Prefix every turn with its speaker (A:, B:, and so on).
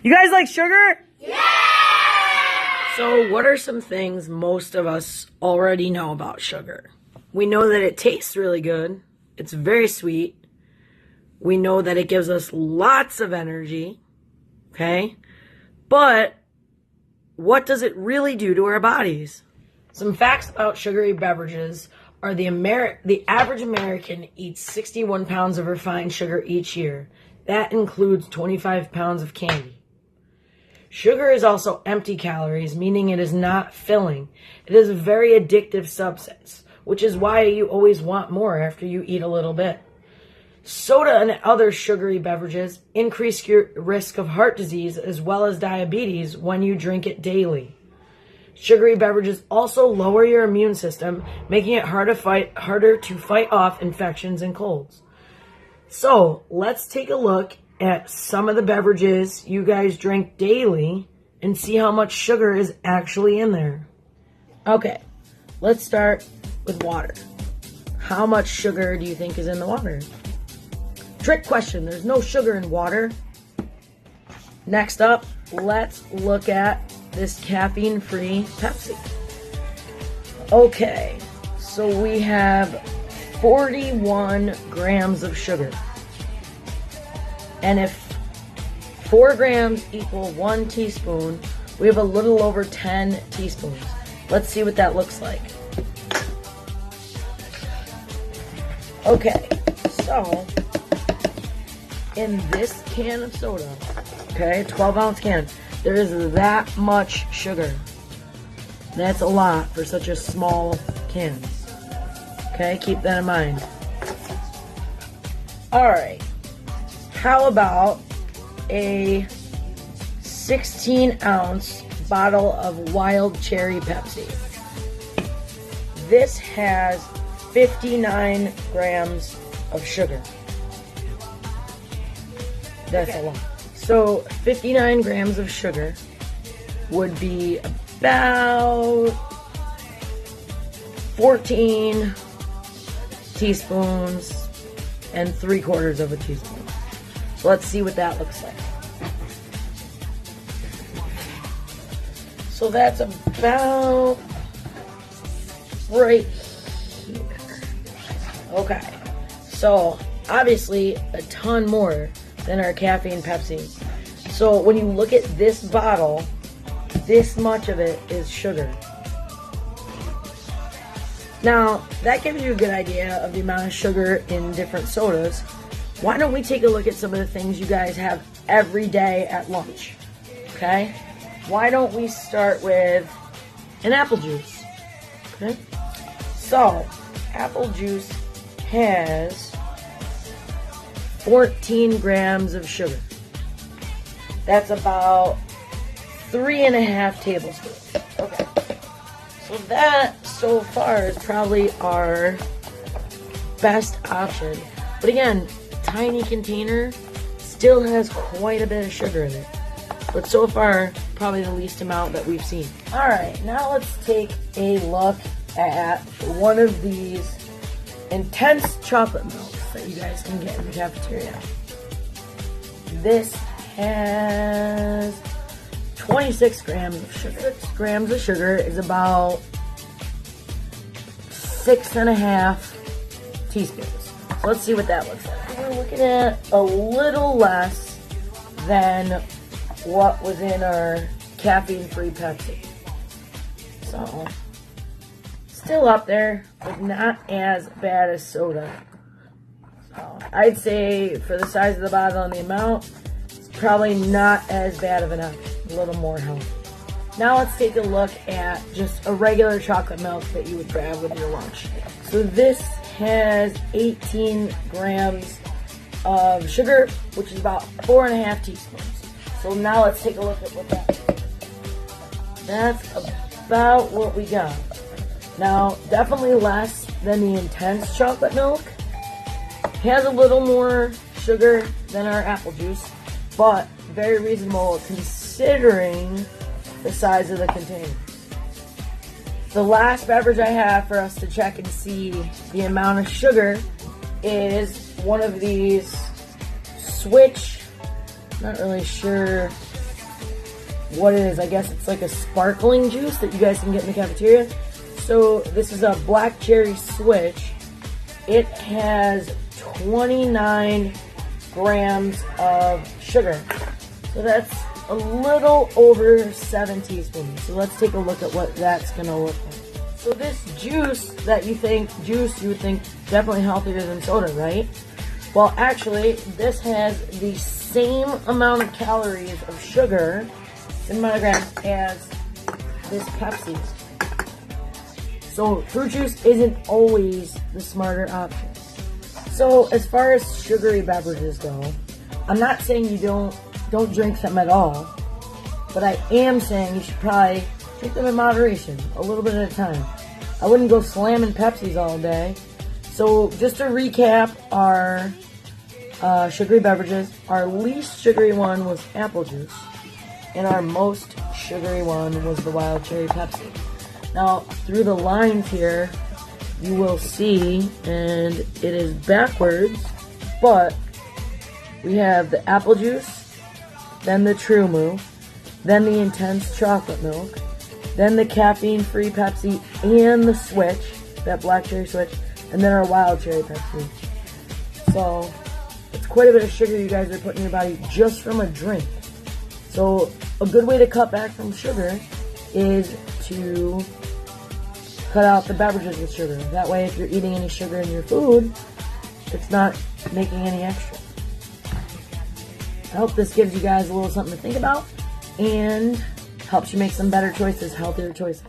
A: You guys like sugar?
B: Yeah!
A: So what are some things most of us already know about sugar? We know that it tastes really good. It's very sweet. We know that it gives us lots of energy. Okay? But what does it really do to our bodies? Some facts about sugary beverages are the average American eats 61 pounds of refined sugar each year. That includes 25 pounds of candy. Sugar is also empty calories, meaning it is not filling. It is a very addictive substance, which is why you always want more after you eat a little bit. Soda and other sugary beverages increase your risk of heart disease as well as diabetes when you drink it daily. Sugary beverages also lower your immune system, making it harder to fight off infections and colds. So, let's take a look at some of the beverages you guys drink daily and see how much sugar is actually in there. Okay, let's start with water. How much sugar do you think is in the water? Trick question, there's no sugar in water. Next up, let's look at this caffeine-free Pepsi. Okay, so we have 41 grams of sugar. And if 4 grams equal 1 teaspoon, we have a little over 10 teaspoons. Let's see what that looks like. Okay, so in this can of soda, okay, 12-ounce can, there is that much sugar. That's a lot for such a small can. Okay, keep that in mind. Alright, how about a 16-ounce bottle of wild cherry Pepsi? This has 59 grams of sugar. That's a lot. So 59 grams of sugar would be about 14 teaspoons and 3/4 of a teaspoon. So let's see what that looks like. So that's about right here. Okay. So obviously a ton more than our caffeine Pepsi. So when you look at this bottle, this much of it is sugar. Now, that gives you a good idea of the amount of sugar in different sodas. Why don't we take a look at some of the things you guys have every day at lunch? Okay? Why don't we start with an apple juice? Okay? So, apple juice has 14 grams of sugar. That's about 3.5 tablespoons. Okay. So that, so far, is probably our best option. But again, tiny container still has quite a bit of sugar in it. But so far, probably the least amount that we've seen. Alright, now let's take a look at one of these intense chocolate milks that you guys can get in the cafeteria. This has 26 grams of sugar. 6 grams of sugar is about 6.5 teaspoons. So let's see what that looks like. We're looking at a little less than what was in our caffeine-free Pepsi. So, still up there, but not as bad as soda. So, I'd say for the size of the bottle and the amount, it's probably not as bad of an option. A little more healthy. Now let's take a look at just a regular chocolate milk that you would grab with your lunch. So this has 18 grams of sugar, which is about 4.5 teaspoons. So now let's take a look at what that is. That's about what we got. Now, definitely less than the intense chocolate milk. It has a little more sugar than our apple juice, but very reasonable considering the size of the container. The last beverage I have for us to check and see the amount of sugar is one of these Switch, not really sure what it is. I guess it's like a sparkling juice that you guys can get in the cafeteria. So this is a black cherry switch. It has 29 grams of sugar. So that's a little over 7 teaspoons. So let's take a look at what that's gonna look like. So this juice that you would think definitely healthier than soda, right? Well, actually, this has the same amount of calories of sugar, same amount of grams, as this Pepsi. So fruit juice isn't always the smarter option. So as far as sugary beverages go, I'm not saying you don't drink them at all, but I am saying you should probably drink them in moderation, a little bit at a time. I wouldn't go slamming Pepsis all day. So just to recap our sugary beverages, our least sugary one was apple juice, and our most sugary one was the wild cherry Pepsi. Now, through the lines here, you will see, and it is backwards, but we have the apple juice, then the True Moo, then the intense chocolate milk, then the caffeine-free Pepsi and the Switch, that black cherry Switch, and then our wild cherry Pepsi. So, it's quite a bit of sugar you guys are putting in your body just from a drink. So, a good way to cut back from sugar is to cut out the beverages with sugar. That way, if you're eating any sugar in your food, it's not making any extra. I hope this gives you guys a little something to think about and helps you make some better choices, healthier choices.